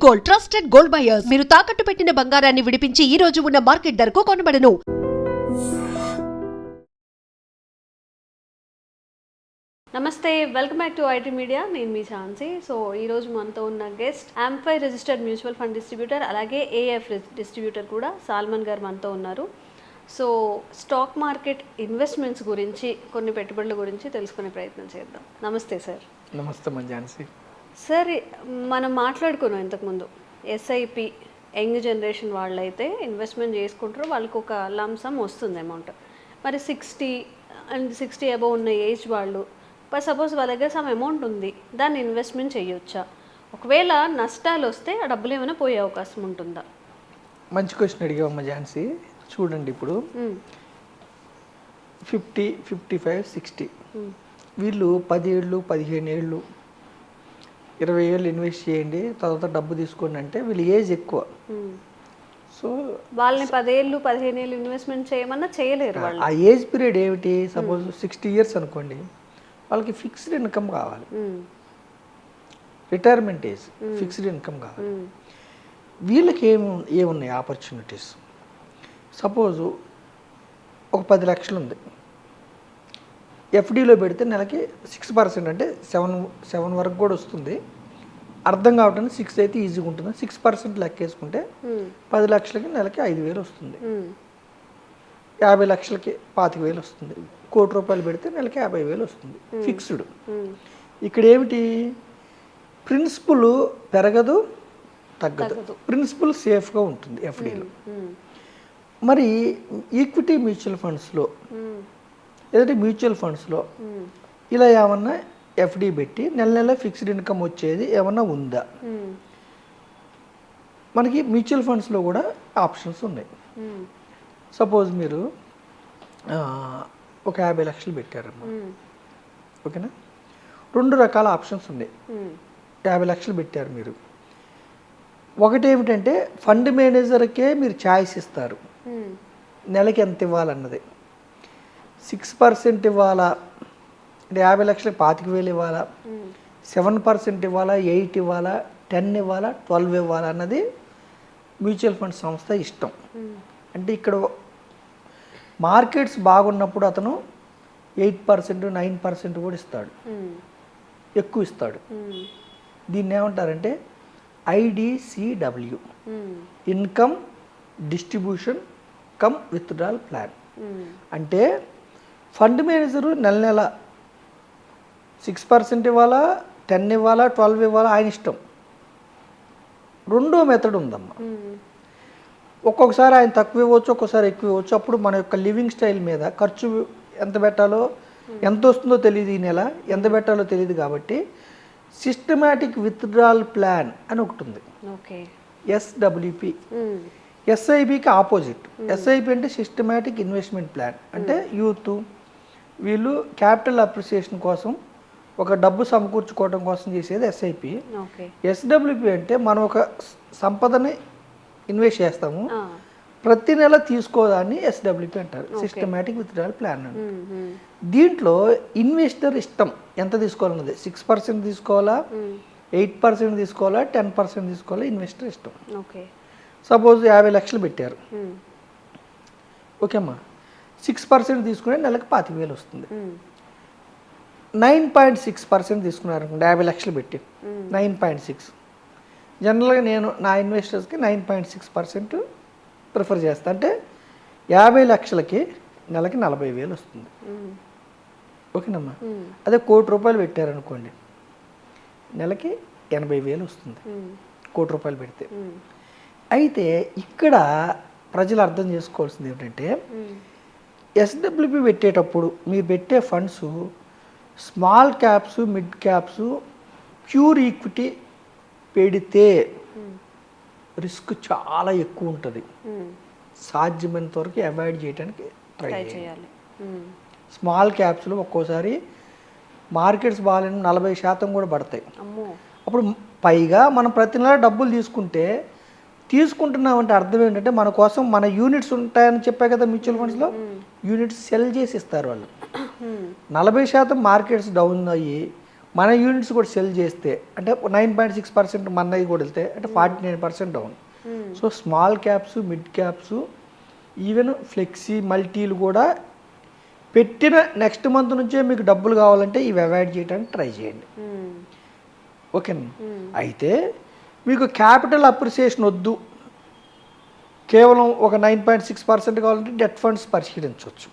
Gold, trusted gold buyers. మీరు తాకట్టు పెట్టిన బంగారాన్ని విడిపించి ఈ రోజు ఉన్న మార్కెట్ ధరకు కొనబడను. నమస్తే, welcome back to IT media. నేను మీ ఝాన్సీ. సో ఈరోజు మనతో ఉన్న guest AMFI registered mutual fund distributor, అలాగే ఏఎఫ్ డిస్ట్రిబ్యూటర్ కూడా సాల్మన్ గారు మనతో ఉన్నారు. సో స్టాక్ మార్కెట్ ఇన్వెస్ట్మెంట్స్ గురించి, కొన్ని పెట్టుబడుల గురించి తెలుసుకునే ప్రయత్నం చేద్దాం. నమస్తే సార్. నమస్తే ఝాన్సీ. సార్, మనం మాట్లాడుకున్నాం ఇంతకుముందు, ఎస్ఐపి యంగ్ జనరేషన్ వాళ్ళైతే ఇన్వెస్ట్మెంట్ చేసుకుంటారు, వాళ్ళకి ఒక లంసమ్ వస్తుంది అమౌంట్. మరి 60 అబవ్ ఉన్న ఏజ్ వాళ్ళు, సపోజ్ వాళ్ళ దగ్గర సమ్ అమౌంట్ ఉంది, దాన్ని ఇన్వెస్ట్మెంట్ చేయొచ్చా? ఒకవేళ నష్టాలు వస్తే ఆ డబ్బులు ఏమైనా పోయే అవకాశం ఉంటుందా? మంచి క్వశ్చన్ అడిగావమ్మ ఝాన్సీ. చూడండి, ఇప్పుడు 50, 55, 60 వీళ్ళు 10 ఏళ్ళు, 15 ఏళ్ళు, 20 ఏళ్ళు ఇన్వెస్ట్ చేయండి, తర్వాత డబ్బు తీసుకోండి అంటే వీళ్ళు ఏజ్ ఎక్కువ. సో వాళ్ళని 10 ఏళ్ళు, 15 ఏళ్ళు ఇన్వెస్ట్మెంట్ చేయమన్నా చేయలేరు. ఆ ఏజ్ పీరియడ్ ఏమిటి? సపోజ్ 60 ఇయర్స్ అనుకోండి, వాళ్ళకి ఫిక్స్డ్ ఇన్కమ్ కావాలి. రిటైర్మెంట్ ఏజ్, ఫిక్స్డ్ ఇన్కమ్ కావాలి. వీళ్ళకి ఏమున్నాయి ఆపర్చునిటీస్? సపోజు ఒక 10 లక్షలు ఉంది, ఎఫ్డీలో పెడితే నెలకి 6% అంటే 7 వరకు కూడా వస్తుంది. అర్థం కావటానికి 6 అయితే ఈజీగా ఉంటుంది. 6% లెక్కేసుకుంటే 10 లక్షలకి నెలకి 5,000 వస్తుంది. 50 లక్షలకి 25,000 వస్తుంది. ₹1,00,00,000 పెడితే నెలకి 50,000 వస్తుంది ఫిక్స్డ్. ఇక్కడ ఏమిటి? ప్రిన్సిపల్ పెరగదు, తగ్గదు. ప్రిన్సిపల్ సేఫ్గా ఉంటుంది ఎఫ్డీలో. మరి ఈక్విటీ మ్యూచువల్ ఫండ్స్లో, ఏదంటే మ్యూచువల్ ఫండ్స్లో ఇలా ఏమన్నా ఎఫ్డి పెట్టి నెల ఫిక్స్డ్ ఇన్కమ్ వచ్చేది ఏమన్నా ఉందా? మనకి మ్యూచువల్ ఫండ్స్లో కూడా ఆప్షన్స్ ఉన్నాయి. సపోజ్ మీరు ఒక 50 లక్షలు పెట్టారమ్మా, ఓకేనా? 2 రకాల ఆప్షన్స్ ఉన్నాయి. 50 లక్షలు పెట్టారు మీరు. ఒకటి ఏమిటంటే ఫండ్ మేనేజర్కే మీరు ఛాయిస్ ఇస్తారు, నెలకి ఎంత ఇవ్వాలన్నది. 6% ఇవ్వాలా అంటే 50 లక్షలకు 25,000 ఇవ్వాలా, 7% ఇవ్వాలా, 8 ఇవ్వాలా, 10 ఇవ్వాలా, 12 ఇవ్వాలా అన్నది మ్యూచువల్ ఫండ్ సంస్థ ఇష్టం. అంటే ఇక్కడ మార్కెట్స్ బాగున్నప్పుడు అతను 8%, 9% కూడా ఇస్తాడు, ఎక్కువ ఇస్తాడు. దీన్ని ఏమంటారంటే IDCW, income distribution come withdrawal plan. అంటే ఫండ్ మేనేజరు నెల 6% ఇవ్వాలా, 10 ఇవ్వాలా, 12 ఇవ్వాలా, ఆయన ఇష్టం. రెండో మెథడ్ ఉందమ్మా. ఒక్కొక్కసారి ఆయన తక్కువ ఇవ్వచ్చు, ఒక్కొక్కసారి ఎక్కువ ఇవ్వచ్చు. అప్పుడు మన యొక్క లివింగ్ స్టైల్ మీద ఖర్చు ఎంత పెట్టాలో, ఎంత వస్తుందో తెలియదు, ఈ నెల ఎంత పెట్టాలో తెలియదు. కాబట్టి సిస్టమాటిక్ విత్డ్రాల్ ప్లాన్ అని ఒకటి ఉంది, SWP. ఎస్ఐపికి ఆపోజిట్. ఎస్ఐపి అంటే సిస్టమాటిక్ ఇన్వెస్ట్మెంట్ ప్లాన్. అంటే యూత్ వీళ్ళు క్యాపిటల్ అప్రిసియేషన్ కోసం, ఒక డబ్బు సమకూర్చుకోవడం కోసం చేసేది ఎస్ఐపి. ఎస్డబ్ల్యూపి అంటే మనం ఒక సంపదని ఇన్వెస్ట్ చేస్తాము, ప్రతి నెల తీసుకోదాన్ని SWP అంటారు, సిస్టమాటిక్ విత్డ్రాల్ ప్లాన్ అని. దీంట్లో ఇన్వెస్టర్ ఇష్టం ఎంత తీసుకోవాలన్నది. 6% తీసుకోవాలా, 8% తీసుకోవాలా, 10% తీసుకోవాలా, ఇన్వెస్టర్ ఇష్టం. సపోజ్ 50 లక్షలు పెట్టారు, ఓకే అమ్మా, 6% తీసుకునే నెలకు 25,000 వస్తుంది. 9.6% తీసుకున్నారు 50 లక్షలు పెట్టి, 9.6. జనరల్గా నేను నా ఇన్వెస్టర్స్కి 9.6% ప్రిఫర్ చేస్తాను. అంటే 50 లక్షలకి నెలకి 40,000 వస్తుంది, ఓకేనమ్మా. అదే ₹1,00,00,000 పెట్టారనుకోండి, నెలకి 80,000 వస్తుంది ₹1,00,00,000 పెడితే. అయితే ఇక్కడ ప్రజలు అర్థం చేసుకోవాల్సింది ఏమిటంటే, SWP పెట్టేటప్పుడు మీరు పెట్టే funds small caps, mid caps, pure equity పెడితే రిస్క్ చాలా ఎక్కువ ఉంటుంది. సాధ్యమైనంత వరకు అవాయిడ్ చేయడానికి ట్రై చేయాలి. స్మాల్ క్యాప్స్లో ఒక్కోసారి మార్కెట్స్ బాగాలేని 40% కూడా పడతాయి. అప్పుడు పైగా మనం ప్రతి నెల డబ్బులు తీసుకుంటున్నామంటే అర్థం ఏంటంటే, మన కోసం మన యూనిట్స్ ఉంటాయని చెప్పే కదా మ్యూచువల్ ఫండ్స్లో, యూనిట్స్ సెల్ చేసి ఇస్తారు వాళ్ళు. 40% మార్కెట్స్ డౌన్ అయ్యి మన యూనిట్స్ కూడా సెల్ చేస్తే అంటే 9.6% మనది కూడా వెళ్తే అంటే 49% down. So small caps, mid caps, even flexi, మల్టీలు కూడా పెట్టిన నెక్స్ట్ మంత్ నుంచే మీకు డబ్బులు కావాలంటే ఇవి అవాయిడ్ చేయడానికి ట్రై చేయండి. ఓకేనా? అయితే మీకు క్యాపిటల్ అప్రిసియేషన్ వద్దు, కేవలం ఒక 9.6% కావాలంటే డెట్ ఫండ్స్ పరిశీలించవచ్చు.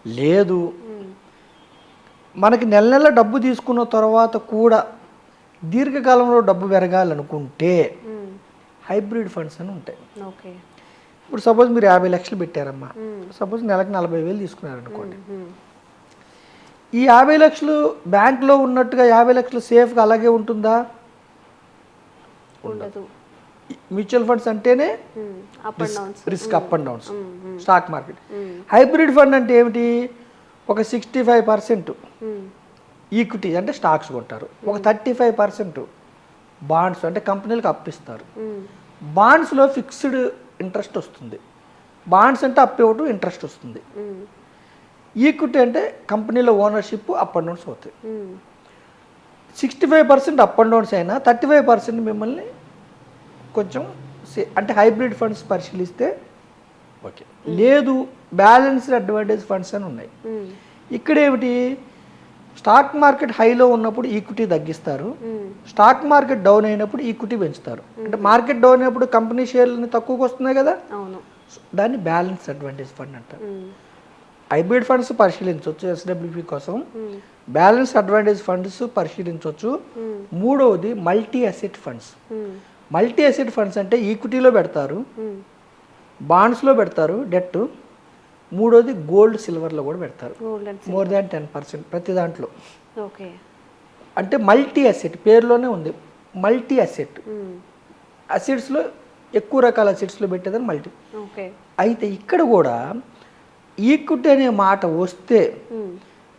లేదు మనకి నెల నెల డబ్బు తీసుకున్న తర్వాత కూడా దీర్ఘకాలంలో డబ్బు పెరగాలనుకుంటే హైబ్రిడ్ ఫండ్స్ అని ఉంటాయి. ఓకే. ఇప్పుడు సపోజ్ మీరు 50 లక్షలు పెట్టారమ్మా, సపోజ్ నెలకు 40,000 తీసుకున్నారనుకోండి. ఈ 50 లక్షలు బ్యాంక్లో ఉన్నట్టుగా 50 లక్షలు సేఫ్గా అలాగే ఉంటుందా? ఉండదు. మ్యూచువల్ ఫండ్స్ అంటేనే up and downs, risk up and downs, stock market. Hybrid fund అంటే ఏమిటి? ఒక 65% ఈక్విటీ అంటే స్టాక్స్ కొంటారు, ఒక 35% బాండ్స్ అంటే కంపెనీలకు అప్పిస్తారు. బాండ్స్లో ఫిక్స్డ్ ఇంట్రెస్ట్ వస్తుంది. బాండ్స్ అంటే అప్పు ఇవ్వటం, ఇంట్రెస్ట్ వస్తుంది. ఈక్విటీ అంటే కంపెనీలో ఓనర్షిప్, అప్ అండ్ డౌన్స్ అవుతాయి. 65% అప్ అండ్ డౌన్స్ అయినా 35% మిమ్మల్ని కొంచెం అంటే హైబ్రిడ్ ఫండ్స్ పరిశీలిస్తే ఓకే. లేదు బ్యాలెన్స్డ్ అడ్వాంటేజ్ ఫండ్స్ అని ఉన్నాయి. ఇక్కడ ఏమిటి? స్టాక్ మార్కెట్ హైలో ఉన్నప్పుడు ఈక్విటీ తగ్గిస్తారు, స్టాక్ మార్కెట్ డౌన్ అయినప్పుడు ఈక్విటీ పెంచుతారు. అంటే మార్కెట్ డౌన్ అయినప్పుడు కంపెనీ షేర్లు తక్కువకి వస్తున్నాయి కదా, దాన్ని బ్యాలెన్స్ అడ్వాంటేజ్ ఫండ్ అంటారు. హైబ్రిడ్ ఫండ్స్ పరిశీలించవచ్చు ఎస్డబ్ల్యూపీ కోసం, బ్యాలెన్స్ అడ్వాంటేజ్ ఫండ్స్ పరిశీలించవచ్చు. మూడవది multi asset funds. Multi asset funds అంటే ఈక్విటీలో పెడతారు, బాండ్స్లో పెడతారు డెట్, మూడోది గోల్డ్ సిల్వర్లో కూడా పెడతారు, మోర్ దాన్ 10% ప్రతి దాంట్లో. ఓకే. అంటే మల్టీ అసెట్ పేరులోనే ఉంది, మల్టీ అసెట్. అసెట్స్లో ఎక్కువ రకాల అసెట్స్లో పెట్టేదని మల్టీ. ఓకే. అయితే ఇక్కడ కూడా ఈక్విటీ అనే మాట వస్తే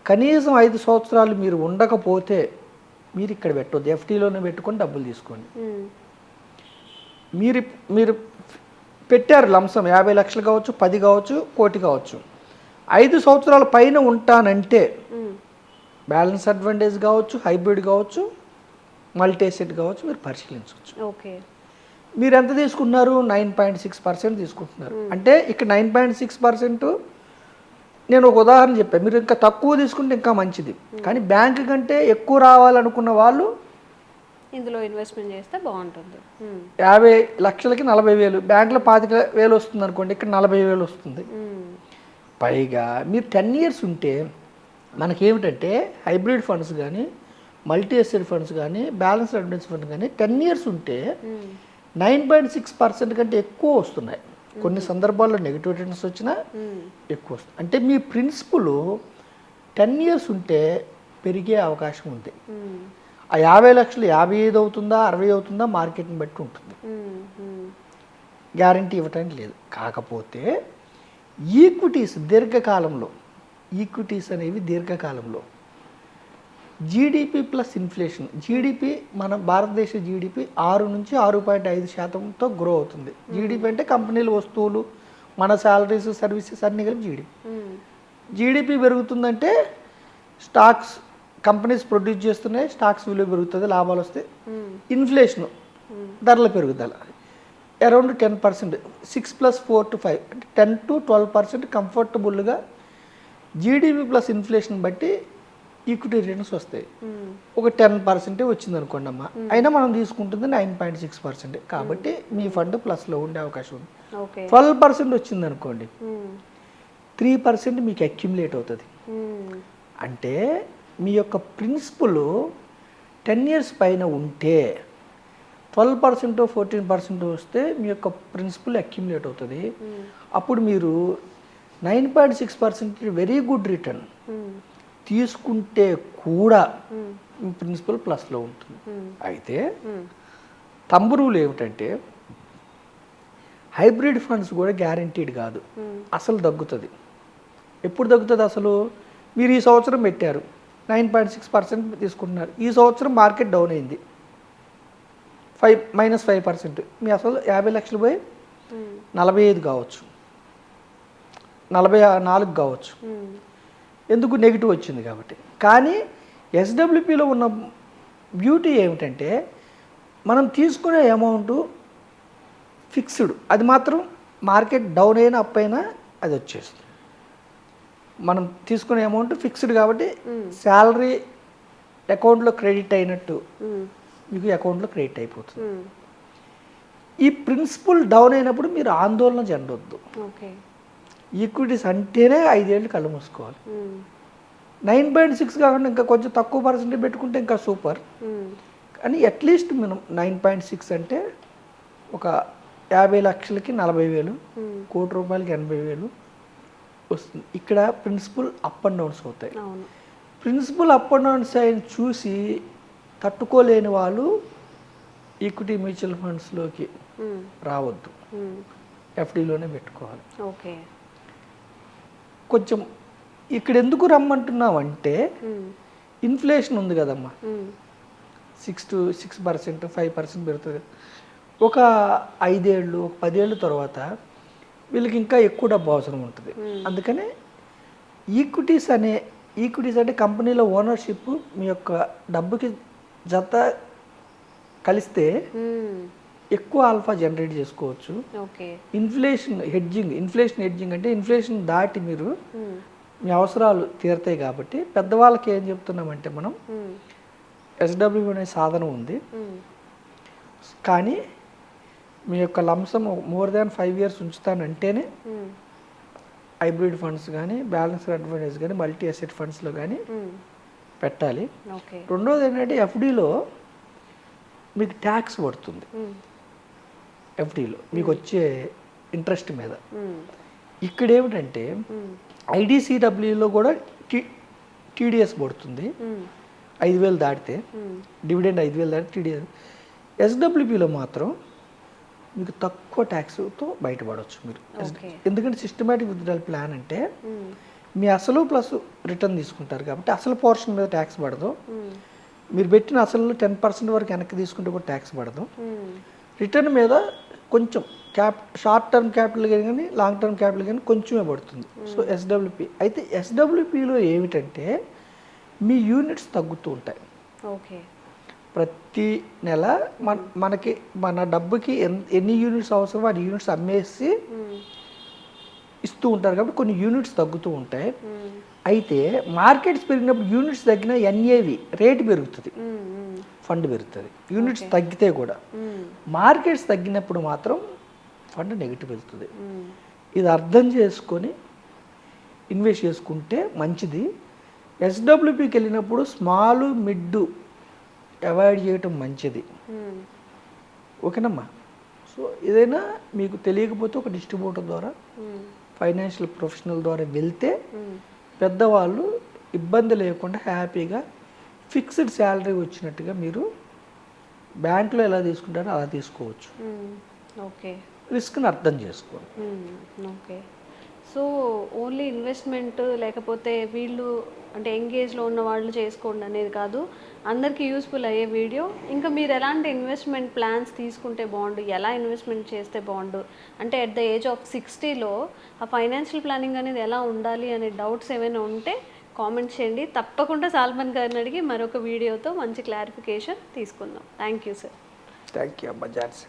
కనీసం 5 సంవత్సరాలు మీరు ఉండకపోతే మీరు ఇక్కడ పెట్టవద్దు, ఎఫ్టీలోనే పెట్టుకొని డబ్బులు తీసుకోండి. మీరు పెట్టారు లంసం 50 లక్షలు కావచ్చు, 10 కావచ్చు, కోటి కావచ్చు, 5 సంవత్సరాల పైన ఉంటానంటే బ్యాలెన్స్ అడ్వాంటేజ్ కావచ్చు, హైబ్రిడ్ కావచ్చు, మల్టీ అసెట్ కావచ్చు, మీరు పరిశీలించవచ్చు. ఓకే. మీరు ఎంత తీసుకున్నారు? 9.6% తీసుకుంటున్నారు. అంటే ఇక్కడ 9.6%. నేను ఒక ఉదాహరణ చెప్పాను, మీరు ఇంకా తక్కువ తీసుకుంటే ఇంకా మంచిది, కానీ బ్యాంక్ కంటే ఎక్కువ రావాలనుకున్న వాళ్ళు ఇందులో ఇన్వెస్ట్మెంట్ చేస్తే బాగుంటుంది. 50 లక్షలకి 40,000, బ్యాంకులో 25,000 వస్తుంది అనుకోండి, ఇక్కడ 40,000 వస్తుంది. పైగా మీరు 10 years ఉంటే మనకేమిటంటే హైబ్రిడ్ ఫండ్స్ కానీ, మల్టీ అసెట్ ఫండ్స్ కానీ, బ్యాలెన్స్ అడ్వాంటేజ్ ఫండ్ కానీ 10 years ఉంటే 9.6% కంటే ఎక్కువ వస్తున్నాయి. కొన్ని సందర్భాల్లో నెగిటివ్ రిటర్న్స్ వచ్చినా ఎక్కువ వస్తుంది. అంటే మీ ప్రిన్సిపల్ 10 years ఉంటే పెరిగే అవకాశం ఉంది. ఆ 50 లక్షలు 55 అవుతుందా, 60 అవుతుందా మార్కెట్ని బట్టి ఉంటుంది, గ్యారంటీ ఇవ్వటానికి లేదు. కాకపోతే ఈక్విటీస్ దీర్ఘకాలంలో, ఈక్విటీస్ అనేవి దీర్ఘకాలంలో జీడిపి ప్లస్ ఇన్ఫ్లేషన్, జీడిపి మన భారతదేశ జీడిపి 6 నుంచి 6.5%తో గ్రో అవుతుంది. జీడిపి అంటే కంపెనీలు, వస్తువులు, మన శాలరీస్, సర్వీసెస్ అన్నీ కలిపి జీడిపి. జీడిపి పెరుగుతుందంటే స్టాక్స్ కంపెనీస్ ప్రొడ్యూస్ చేస్తున్నాయి, స్టాక్స్ విలువ పెరుగుతుంది, లాభాలు వస్తాయి. ఇన్ఫ్లేషన్ ధరల పెరుగుదల అరౌండ్ 10%, 6 + 4 to 5 అంటే 10 to 12% కంఫర్టబుల్గా జీడిపి ప్లస్ ఇన్ఫ్లేషన్ బట్టి ఈక్విటీ రిటర్న్స్ వస్తాయి. ఒక 10% వచ్చింది అనుకోండి అమ్మా, అయినా మనం తీసుకుంటుంది 9.6%. కాబట్టి మీ ఫండ్ ప్లస్లో ఉండే అవకాశం ఉంది. 12% వచ్చింది అనుకోండి, 3% మీకు అక్యుములేట్ అవుతుంది. అంటే మీ యొక్క ప్రిన్సిపల్ 10 years పైన ఉంటే 12% 14% వస్తే మీ యొక్క ప్రిన్సిపల్ అక్యుములేట్ అవుతుంది. అప్పుడు మీరు 9.6% వెరీ గుడ్ రిటర్న్ తీసుకుంటే కూడా మీ ప్రిన్సిపల్ ప్లస్లో ఉంటుంది. అయితే తంబు రూల్ ఏమిటంటే హైబ్రిడ్ ఫండ్స్ కూడా గ్యారంటీడ్ కాదు, అసలు తగ్గుతుంది. ఎప్పుడు తగ్గుతుంది అసలు? మీరు ఈ సంవత్సరం పెట్టారు 9.6% తీసుకుంటున్నారు, ఈ సంవత్సరం మార్కెట్ డౌన్ అయింది -5%, మీ అసలు 50 లక్షలు పోయి 45 కావచ్చు, 44 కావచ్చు. ఎందుకు? నెగిటివ్ వచ్చింది కాబట్టి. కానీ ఎస్డబ్ల్యూపిలో ఉన్న బ్యూటీ ఏమిటంటే మనం తీసుకునే అమౌంట్ ఫిక్స్డ్, అది మాత్రం మార్కెట్ డౌన్ అయినా అప్ అయినా అది వచ్చేస్తుంది. మనం తీసుకునే అమౌంట్ ఫిక్స్డ్ కాబట్టి శాలరీ అకౌంట్లో క్రెడిట్ అయినట్టు మీకు అకౌంట్లో క్రెడిట్ అయిపోతుంది. ఈ ప్రిన్సిపల్ డౌన్ అయినప్పుడు మీరు ఆందోళన చెందొద్దు. ఈక్విటీస్ అంటేనే 5 ఏళ్ళు కళ్ళు మూసుకోవాలి. 9.6 కాకుండా ఇంకా కొంచెం తక్కువ పర్సెంటేజ్ పెట్టుకుంటే ఇంకా సూపర్. కానీ అట్లీస్ట్ మనం 9.6 అంటే ఒక 50 లక్షలకి 40,000, కోటి రూపాయలకి 80,000 వస్తుంది. ఇక్కడ ప్రిన్సిపల్ అప్ అండ్ డౌన్స్ అవుతాయి. ప్రిన్సిపల్ అప్ అండ్ డౌన్స్ అయిన చూసి తట్టుకోలేని వాళ్ళు ఈక్విటీ మ్యూచువల్ ఫండ్స్లోకి రావద్దు, ఎఫ్డీలోనే పెట్టుకోవాలి. ఓకే, కొంచెం ఇక్కడ ఎందుకు రమ్మంటున్నామంటే ఇన్ఫ్లేషన్ ఉంది కదమ్మా, 6% 5% పెరుగుతుంది. ఒక 5 ఏళ్ళు, ఒక 10 ఏళ్ళ తర్వాత వీళ్ళకి ఇంకా ఎక్కువ డబ్బు అవసరం ఉంటుంది. అందుకనే ఈక్విటీస్ అంటే కంపెనీలో ఓనర్షిప్ మీ యొక్క డబ్బుకి జత కలిస్తే ఎక్కువ ఆల్ఫా జనరేట్ చేసుకోవచ్చు. ఇన్ఫ్లేషన్ హెడ్జింగ్ అంటే ఇన్ఫ్లేషన్ దాటి మీరు మీ అవసరాలు తీరుతాయి కాబట్టి పెద్దవాళ్ళకి ఏం చెప్తున్నామంటే మనం ఎస్డబ్ల్యూ అనే సాధనం ఉంది, కానీ మీ యొక్క లంసం మోర్ దాన్ 5 years ఉంచుతానంటేనే హైబ్రిడ్ ఫండ్స్ కానీ, బ్యాలెన్స్డ్ అడ్వాంటేజ్ కానీ, మల్టీ అసెట్ ఫండ్స్లో కానీ పెట్టాలి. రెండోది ఏంటంటే ఎఫ్డీలో మీకు ట్యాక్స్ పడుతుంది. ఎఫ్డీలో మీకు వచ్చే ఇంట్రెస్ట్ మీద. ఇక్కడ ఏమిటంటే ఐడిసిడబ్ల్యూలో కూడా టీడీఎస్ పడుతుంది. 5,000 దాటితే డివిడెండ్ 5,000 దాటితే టీడీఎస్. ఎస్డబ్ల్యూపిలో మాత్రం మీకు తక్కువ ట్యాక్స్తో బయటపడవచ్చు మీరు. ఎందుకంటే సిస్టమేటిక్ విత్డ్రాయల్ ప్లాన్ అంటే మీ అసలు ప్లస్ రిటర్న్ తీసుకుంటారు కాబట్టి అసలు పోర్షన్ మీద ట్యాక్స్ పడదు. మీరు పెట్టిన అసలు 10% వరకు వెనక్కి తీసుకుంటే కూడా ట్యాక్స్ పడదు. రిటర్న్ మీద కొంచెం షార్ట్ టర్మ్ క్యాపిటల్ కానీ లాంగ్ టర్మ్ క్యాపిటల్ కానీ కొంచెమే పడుతుంది. సో ఎస్డబ్ల్యూపి అయితే ఎస్డబ్ల్యూపిలో ఏమిటంటే మీ యూనిట్స్ తగ్గుతూ ఉంటాయి. ప్రతి నెల మనకి మన డబ్బుకి ఎన్ని యూనిట్స్ అవసరమో అన్ని యూనిట్స్ అమ్మేసి ఇస్తూ ఉంటారు కాబట్టి కొన్ని యూనిట్స్ తగ్గుతూ ఉంటాయి. అయితే మార్కెట్స్ పెరిగినప్పుడు యూనిట్స్ తగ్గిన ఎన్ఏవి రేటు పెరుగుతుంది, ఫండ్ పెరుగుతుంది. యూనిట్స్ తగ్గితే కూడా మార్కెట్స్ తగ్గినప్పుడు మాత్రం ఫండ్ నెగిటివ్ వెళ్తుంది. ఇది అర్థం చేసుకొని ఇన్వెస్ట్ చేసుకుంటే మంచిది. ఎస్డబ్ల్యూపికి వెళ్ళినప్పుడు స్మాల్ మిడ్ అవాయిడ్ చేయటం మంచిది. ఓకేనమ్మా. సో ఏదైనా మీకు తెలియకపోతే ఒక డిస్ట్రిబ్యూటర్ ద్వారా, ఫైనాన్షియల్ ప్రొఫెషనల్ ద్వారా వెళ్తే పెద్దవాళ్ళు ఇబ్బంది లేకుండా హ్యాపీగా ఫిక్స్డ్ శాలరీ వచ్చినట్టుగా మీరు బ్యాంకులో ఎలా తీసుకుంటారో అలా తీసుకోవచ్చు. రిస్క్ని అర్థం చేసుకోండి. ఓకే, సో ఓన్లీ ఇన్వెస్ట్మెంట్ లేకపోతే వీళ్ళు అంటే ఎంగేజ్లో ఉన్న వాళ్ళు చేసుకోండి అనేది కాదు, అందరికీ యూస్ఫుల్ అయ్యే వీడియో. ఇంకా మీరు ఎలాంటి ఇన్వెస్ట్మెంట్ ప్లాన్స్ తీసుకుంటే బాగుండు, ఎలా ఇన్వెస్ట్మెంట్ చేస్తే బాగుండు, అంటే అట్ ద ఏజ్ ఆఫ్ 60లో ఆ ఫైనాన్షియల్ ప్లానింగ్ అనేది ఎలా ఉండాలి అనే డౌట్స్ ఏమైనా ఉంటే కామెంట్ చేయండి. తప్పకుండా సాల్మన్ గారిని అడిగి మరొక వీడియోతో మంచి క్లారిఫికేషన్ తీసుకుందాం. Thank you sir. Thank you అమ్మ జాన్సీ.